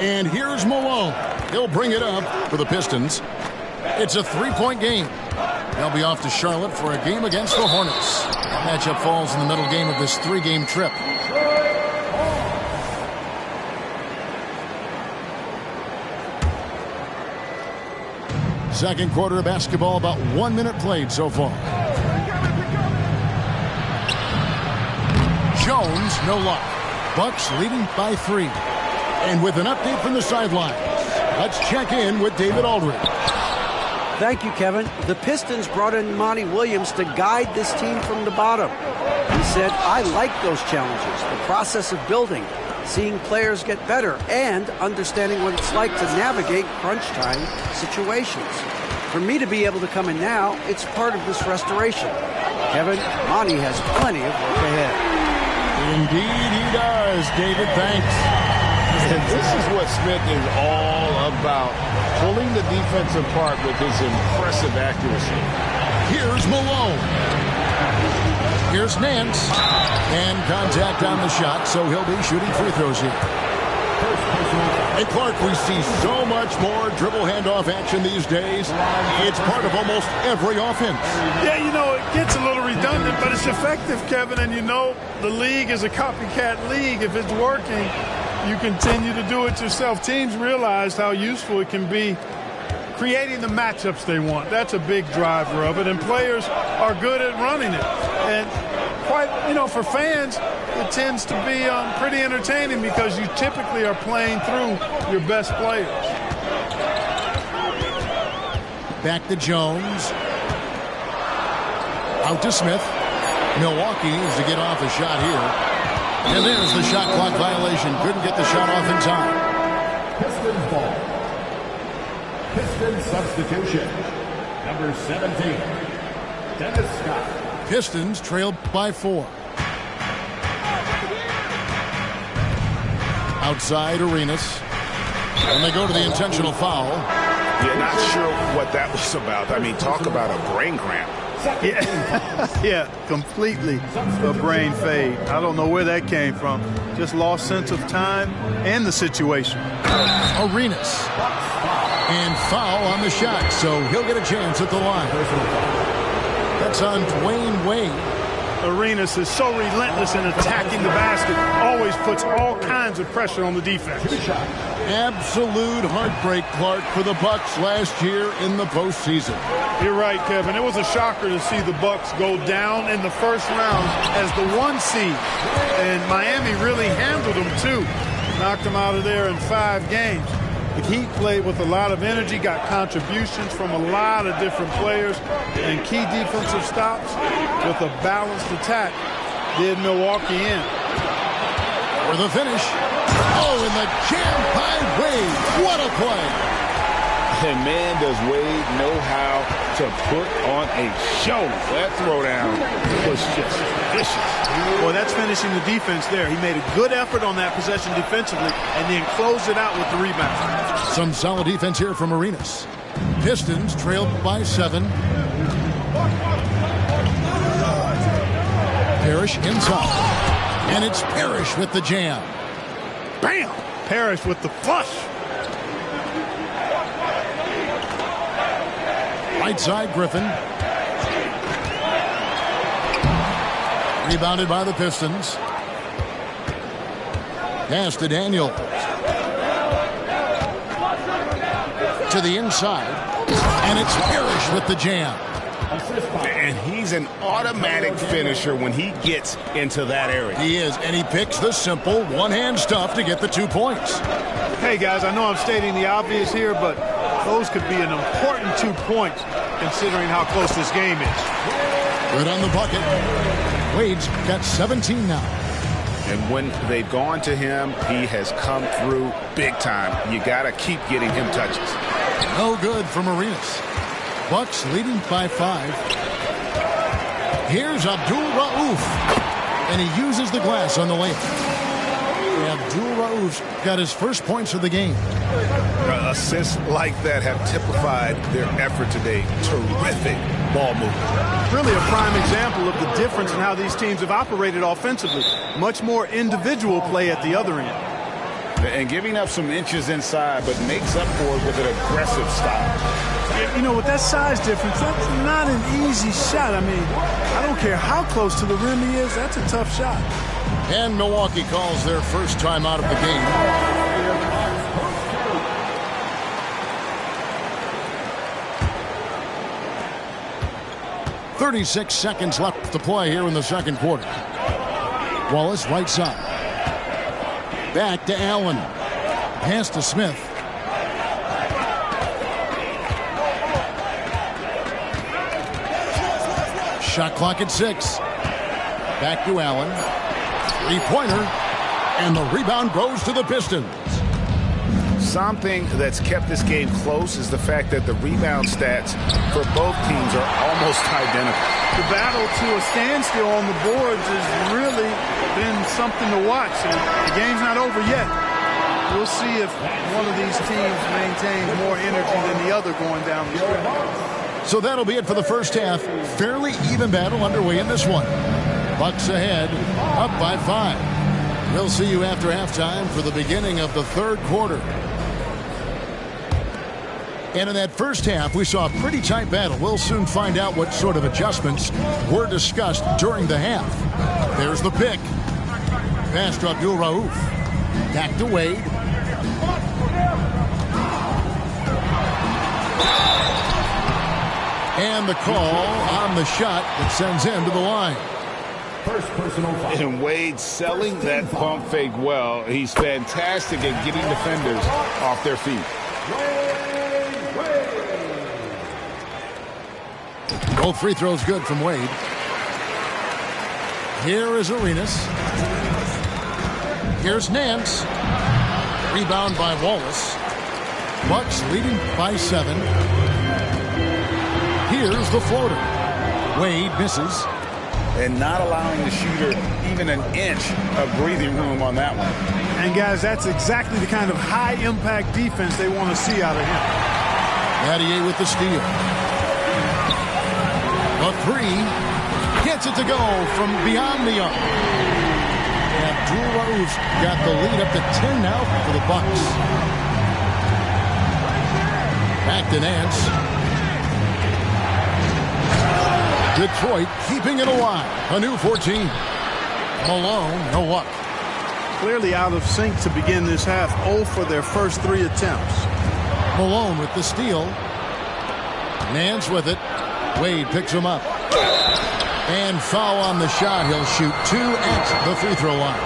And here's Malone. He'll bring it up for the Pistons. It's a 3-point game. They'll be off to Charlotte for a game against the Hornets. Matchup falls in the middle game of this 3-game trip. Second quarter of basketball, about 1 minute played so far. Jones, no luck. Bucks leading by 3. And with an update from the sidelines, let's check in with David Aldridge. Thank you, Kevin. The Pistons brought in Monty Williams to guide this team from the bottom. He said, I like those challenges, the process of building, seeing players get better, and understanding what it's like to navigate crunch time situations. For me to be able to come in now, it's part of this restoration. Kevin, Monty has plenty of work ahead. Indeed he does, David. Thanks. And this is what Smith is all about, pulling the defense apart with his impressive accuracy. Here's Malone. Here's Nance. And contact on the shot, so he'll be shooting free throws here. First personal Hey, Clark, we see so much more dribble handoff action these days. It's part of almost every offense. Yeah, you know, it gets a little redundant, but it's effective, Kevin. And you know, the league is a copycat league. If it's working, you continue to do it yourself. Teams realize how useful it can be creating the matchups they want. That's a big driver of it, and players are good at running it. And quite, you know, for fans, it tends to be pretty entertaining because you typically are playing through your best players. Back to Jones. Out to Smith. Milwaukee needs to get off a shot here. And there's the shot clock violation. Couldn't get the shot off in time. Pistons ball. Pistons substitution. Number 17, Dennis Scott. Pistons trailed by 4. Outside Arenas. And they go to the intentional foul. Yeah, not sure what that was about. I mean, talk about a brain cramp. Yeah, yeah, completely a brain fade. I don't know where that came from. Just lost sense of time and the situation. Arenas. And foul on the shot, so he'll get a chance at the line. That's on Dwayne Wade. Arenas is so relentless in attacking the basket, always puts all kinds of pressure on the defense. Absolute heartbreak, Clark, for the Bucks last year in the postseason. You're right, Kevin. It was a shocker to see the Bucks go down in the first round as the 1 seed. And Miami really handled them, too. Knocked them out of there in 5 games. The Heat played with a lot of energy, got contributions from a lot of different players, and key defensive stops with a balanced attack did Milwaukee in. For the finish. Oh, and the jam by Wade. What a play. And man, does Wade know how to put on a show. That throwdown was just vicious. Well, that's finishing the defense there. He made a good effort on that possession defensively and then closed it out with the rebound. Some solid defense here from Arenas. Pistons trailed by 7. Parrish inside. And it's Parrish with the jam. Bam! Parrish with the flush. Right side, Griffin. Rebounded by the Pistons. Pass to Daniels. To the inside. And it's Parrish with the jam. And he's an automatic finisher when he gets into that area. He is, and he picks the simple one-hand stuff to get the 2 points. Hey, guys, I know I'm stating the obvious here, but those could be an important 2 points considering how close this game is. Good on the bucket. Wade's got 17 now. And when they've gone to him, he has come through big time. You got to keep getting him touches. No good from Arenas. Bucks leading by 5. Here's Abdul-Rauf. And he uses the glass on the layup. Abdul-Rauf's got his first points of the game. Assists like that have typified their effort today. Terrific ball movement. Really a prime example of the difference in how these teams have operated offensively. Much more individual play at the other end. And giving up some inches inside, but makes up for it with an aggressive style. You know, with that size difference, that's not an easy shot. I mean, I don't care how close to the rim he is, that's a tough shot. And Milwaukee calls their first time out of the game. .36 seconds left to play here in the second quarter. Wallace right side. Back to Allen. Pass to Smith. Shot clock at 6. Back to Allen. Three-pointer. And the rebound goes to the Pistons. Something that's kept this game close is the fact that the rebound stats for both teams are almost identical. The battle to a standstill on the boards has really been something to watch. And the game's not over yet. We'll see if one of these teams maintains more energy than the other going down the stretch. So that'll be it for the first half. Fairly even battle underway in this one. Bucks ahead, up by 5. We'll see you after halftime for the beginning of the third quarter. And in that first half, we saw a pretty tight battle. We'll soon find out what sort of adjustments were discussed during the half. There's the pick. Pass to Abdul-Rauf. Back to Wade. And the call on the shot that sends him to the line. First personal foul. And Wade selling that pump fake well. He's fantastic at getting defenders off their feet. Both free throws good from Wade. Here is Arenas. Here's Nance. Rebound by Wallace. Bucks leading by 7. Here's the floater. Wade misses. And not allowing the shooter even an inch of breathing room on that one. And guys, that's exactly the kind of high-impact defense they want to see out of him. Battier with the steal. A 3. Gets it to go from beyond the arc. Abdul-Rauf got the lead up to 10 now for the Bucks. Back to Nance. Detroit keeping it alive. A new 14. Malone, no luck. Clearly out of sync to begin this half. 0 for their first 3 attempts. Malone with the steal. Nance with it. Wade picks him up. And foul on the shot. He'll shoot 2 at the free throw line.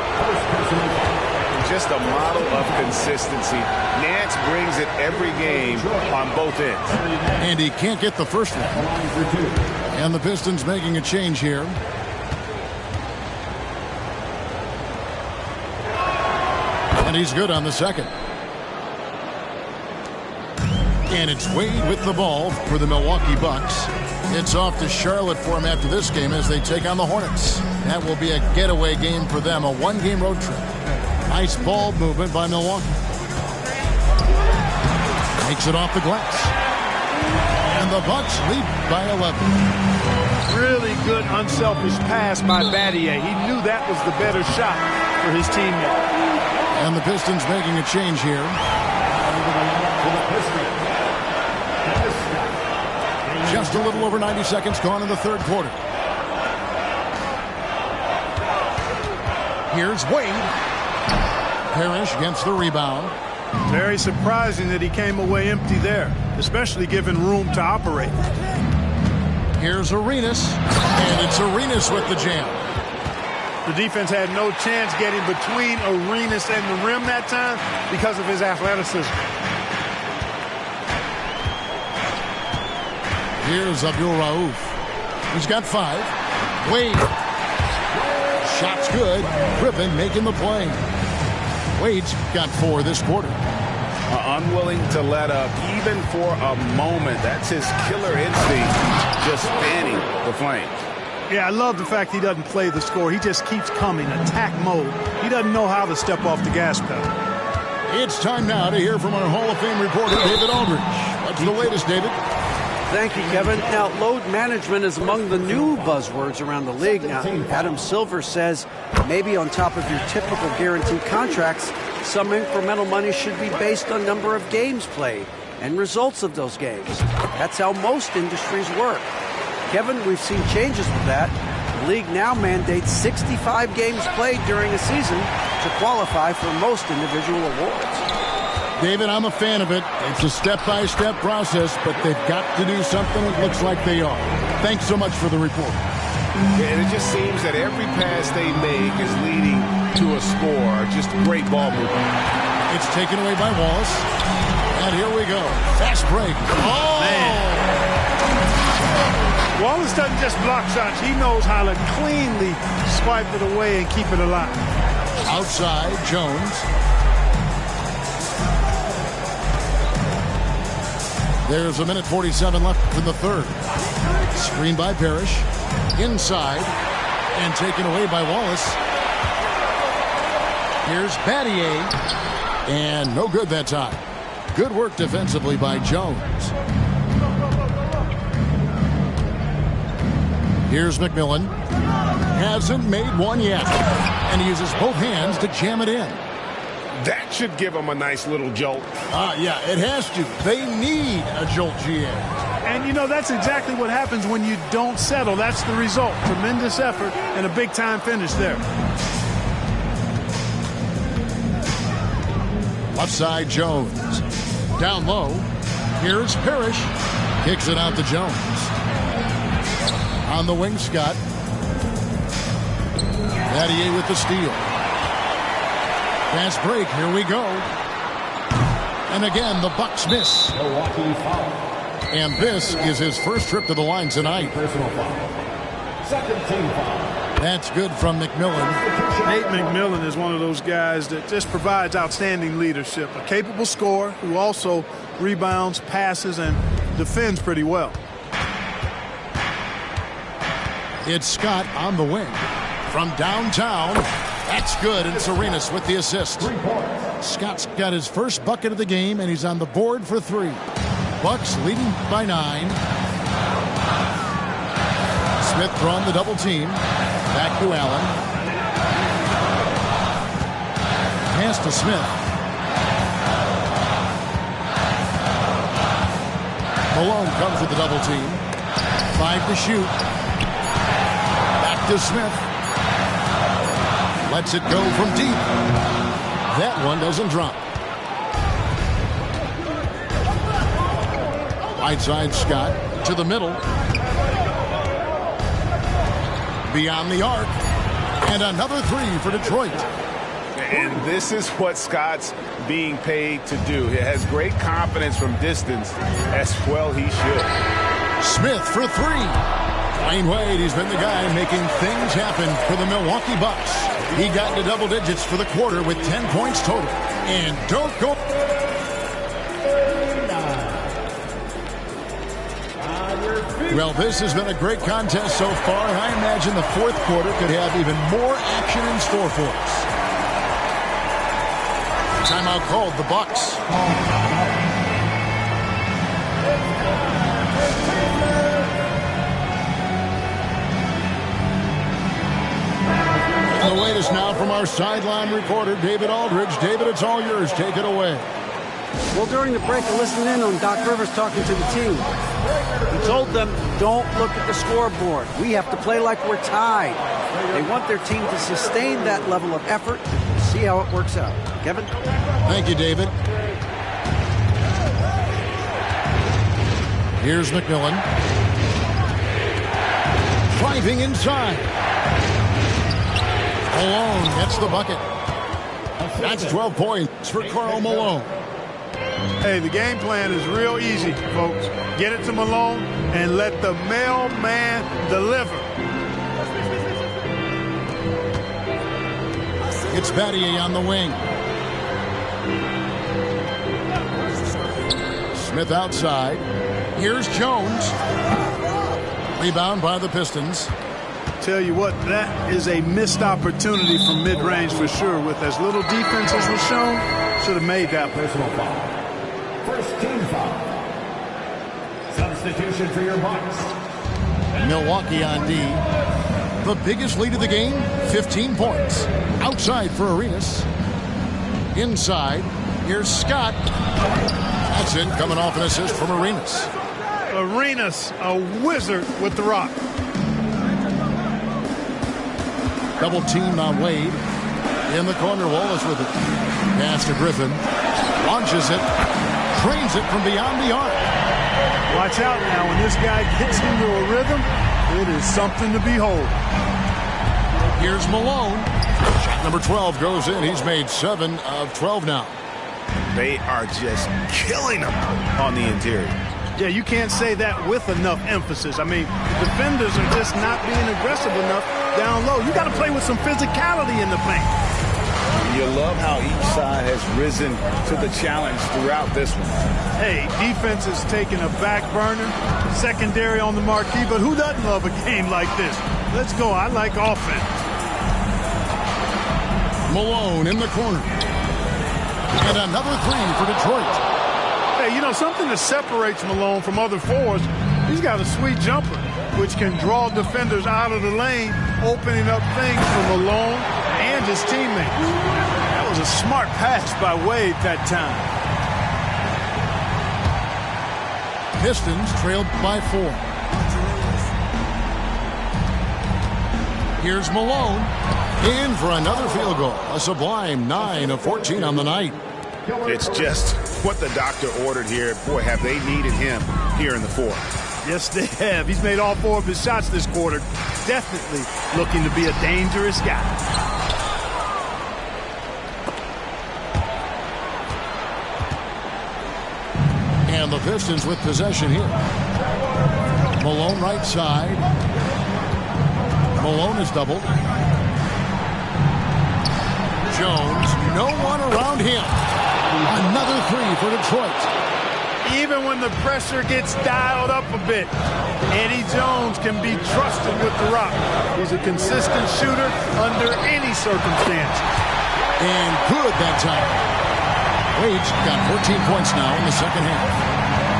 Just a model of consistency. Nance brings it every game on both ends. And he can't get the first one. And the Pistons making a change here. And he's good on the second. And it's Wade with the ball for the Milwaukee Bucks. It's off to Charlotte for him after this game as they take on the Hornets. That will be a getaway game for them, a 1-game road trip. Nice ball movement by Milwaukee. Takes it off the glass. And the Bucks lead by 11. Really good unselfish pass by Battier. He knew that was the better shot for his teammate. And the Pistons making a change here. Just a little over 90 seconds gone in the third quarter. Here's Wade. Parrish gets the rebound. Very surprising that he came away empty there, especially given room to operate. Here's Arenas. And it's Arenas with the jam. The defense had no chance getting between Arenas and the rim that time because of his athleticism. Here's Abdul-Rauf. He's got 5. Wade. Shot's good. Griffin making the play. Wade's got 4 this quarter. Unwilling to let up even for a moment. That's his killer instinct, just fanning the flames. Yeah, I love the fact he doesn't play the score. He just keeps coming, attack mode. He doesn't know how to step off the gas pedal. It's time now to hear from our Hall of Fame reporter, David Aldridge. What's the latest, David? Thank you, Kevin. Now, load management is among the new buzzwords around the league. Now, Adam Silver says maybe on top of your typical guaranteed contracts, some incremental money should be based on number of games played and results of those games. That's how most industries work. Kevin, we've seen changes with that. The league now mandates 65 games played during a season to qualify for most individual awards. David, I'm a fan of it. It's a step-by-step process, but they've got to do something. It looks like they are. Thanks so much for the report. And it just seems that every pass they make is leading to a score. Just great ball movement. It's taken away by Wallace. And here we go. Fast break. Oh! Man. Wallace doesn't just block shots. He knows how to cleanly swipe it away and keep it alive. Outside, Jones. There's a minute 47 left in the third. Screen by Parrish. Inside. And taken away by Wallace. Here's Battier. And no good that time. Good work defensively by Jones. Here's McMillan. Hasn't made one yet. And he uses both hands to jam it in. That should give them a nice little jolt. Yeah, it has to. They need a jolt, GA. And, you know, that's exactly what happens when you don't settle. That's the result. Tremendous effort and a big-time finish there. Left side, Jones. Down low. Here's Parrish. Kicks it out to Jones. On the wing, Scott. Battier with the steal. Fast break. Here we go. And again, the Bucks miss. And this is his first trip to the line tonight. Personal foul. Second team foul. That's good from McMillan. Nate McMillan is one of those guys that just provides outstanding leadership. A capable scorer who also rebounds, passes, and defends pretty well. It's Scott on the wing. From downtown, that's good, and Arenas with the assist. Scott's got his first bucket of the game, and he's on the board for 3. Bucks leading by 9. Smith throwing the double team. Back to Allen. Pass to Smith. Malone comes with the double team. 5 to shoot. Back to Smith. Lets it go from deep. That one doesn't drop. Right side, Scott to the middle. Beyond the arc. And another 3 for Detroit. And this is what Scott's being paid to do. He has great confidence from distance, as well he should. Smith for 3. Dwayne Wade, he's been the guy making things happen for the Milwaukee Bucks. He got into double digits for the quarter with 10 points total. And don't go. Well, this has been a great contest so far, and I imagine the fourth quarter could have even more action in store for us. Timeout called, the Bucks. And the latest now from our sideline reporter, David Aldridge. David, it's all yours. Take it away. Well, during the break, I listened in on Doc Rivers talking to the team. He told them, don't look at the scoreboard. We have to play like we're tied. They want their team to sustain that level of effort. See how it works out. Kevin? Thank you, David. Here's McMillan. Driving inside. Malone gets the bucket. That's 12 points for Karl Malone. Hey, the game plan is real easy, folks. Get it to Malone and let the mailman deliver. It's Battier on the wing. Smith outside. Here's Jones. Rebound by the Pistons. Tell you what, that is a missed opportunity from mid-range for sure. With as little defense as was shown, should have made that personal foul. First team foul. Substitution for your Bucks. Milwaukee on D. The biggest lead of the game, 15 points. Outside for Arenas. Inside, here's Scott. That's it, coming off an assist from Arenas. Arenas, a wizard with the rock. Double team on Wade. In the corner, Wallace with it. Pass to Griffin. Launches it. Trains it from beyond the arc. Watch out now. When this guy gets into a rhythm, it is something to behold. Here's Malone. Shot number 12 goes in. He's made 7 of 12 now. They are just killing them on the interior. Yeah, you can't say that with enough emphasis. I mean, the defenders are just not being aggressive enough down low. You got to play with some physicality in the paint. You love how each side has risen to the challenge throughout this one. Hey, defense is taking a back burner, secondary on the marquee, but who doesn't love a game like this? Let's go. I like offense. Malone in the corner. And another 3 for Detroit. Hey, you know, something that separates Malone from other forwards, he's got a sweet jumper, which can draw defenders out of the lane, opening up things for Malone and encourage his teammates. That was a smart pass by Wade that time. Pistons trailed by 4. Here's Malone. In for another field goal. A sublime 9 of 14 on the night. It's just what the doctor ordered here. Boy, have they needed him here in the fourth. Yes, they have. He's made all 4 of his shots this quarter. Definitely looking to be a dangerous guy. And the Pistons with possession here. Malone right side. Malone is doubled. Jones, no one around him. Another 3 for Detroit. Even when the pressure gets dialed up a bit, Eddie Jones can be trusted with the rock. He's a consistent shooter under any circumstance. And good that time. Wade's got 14 points now in the second half.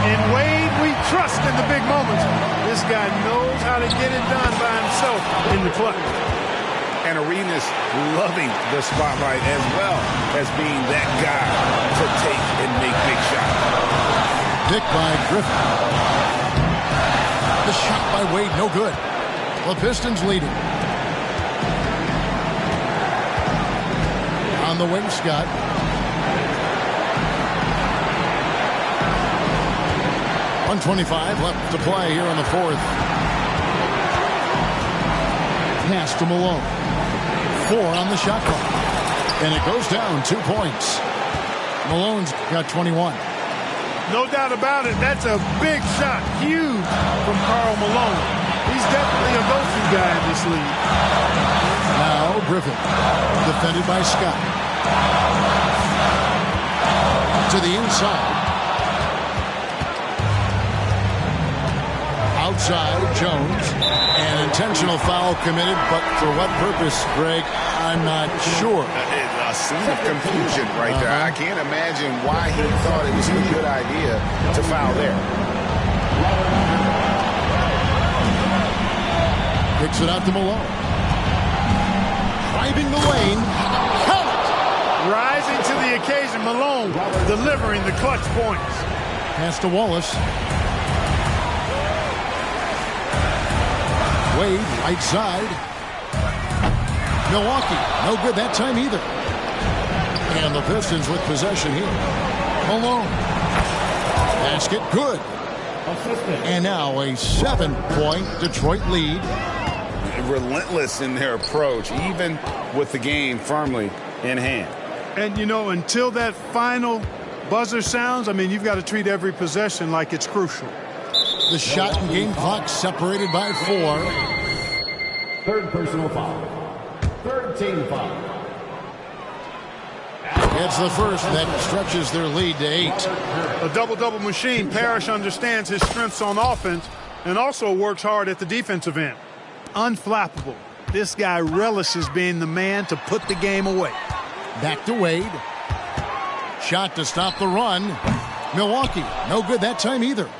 In Wade, we trust in the big moments. This guy knows how to get it done by himself in the clutch. And arenas loving the spotlight as well as being that guy to take and make big shots. Pick by Griffin. The shot by Wade, no good. The Pistons leading. On the wing, Scott. .125 left to play here in the fourth. Pass to Malone. 4 on the shot clock. And it goes down 2 points. Malone's got 21. No doubt about it. That's a big shot. Huge from Karl Malone. He's definitely a go-to guy in this league. Now Griffin. Defended by Scott. To the inside. Outside, Jones. An intentional foul committed, but for what purpose, Greg, I'm not sure. A scene of confusion right there. I can't imagine why he thought it was a good idea to foul there. Kicks it out to Malone. Driving the lane. Count it! Rising to the occasion, Malone delivering the clutch points. Pass to Wallace. Wade, right side. Milwaukee, no good that time either. And the Pistons with possession here. Malone. Basket, good. And now a 7-point Detroit lead. Relentless in their approach, even with the game firmly in hand. And, you know, until that final buzzer sounds, I mean, you've got to treat every possession like it's crucial. The shot and game clock separated by 4. Third personal foul. Third team foul. It's the first that stretches their lead to 8. A double-double machine. Parrish understands his strengths on offense and also works hard at the defensive end. Unflappable. This guy relishes being the man to put the game away. Back to Wade. Shot to stop the run. Milwaukee, no good that time either.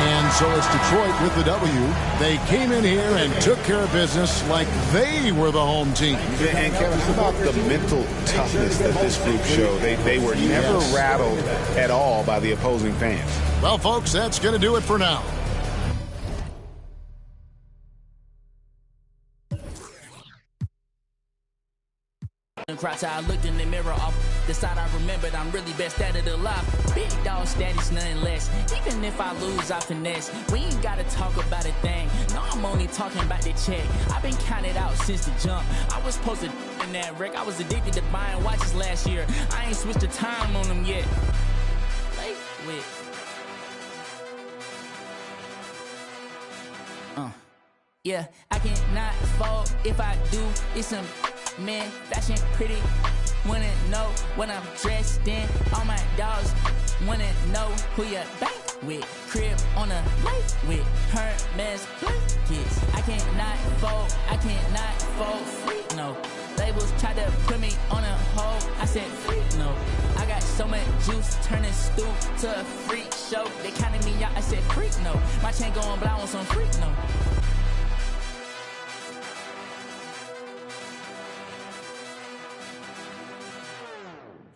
And so it's Detroit with the W. They came in here and took care of business like they were the home team. And Kevin, how about the mental toughness that this group showed? They were never rattled at all by the opposing fans. Well, folks, that's going to do it for now. I looked in the mirror off the side. I remembered I'm really best at it alive. Big dog status, nothing less. Even if I lose, I finesse. We ain't gotta talk about a thing. No, I'm only talking about the check. I've been counted out since the jump. I was supposed to in that wreck. I was addicted to buying watches last year. I ain't switched the time on them yet. Wait. Yeah, I cannot fold. If I do, it's some man fashion pretty. Wanna know what I'm dressed in. All my dogs wanna know who you bank with. Crib on a lake with Hermes blankets. I cannot fold free. No, labels try to put me on a hold. I said free. No, I got So much juice, turning stew to a freak show. They counted me out, I said freak no. My chain going blind on some freak no.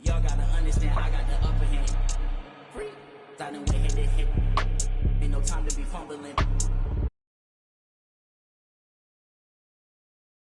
Y'all gotta understand, I got the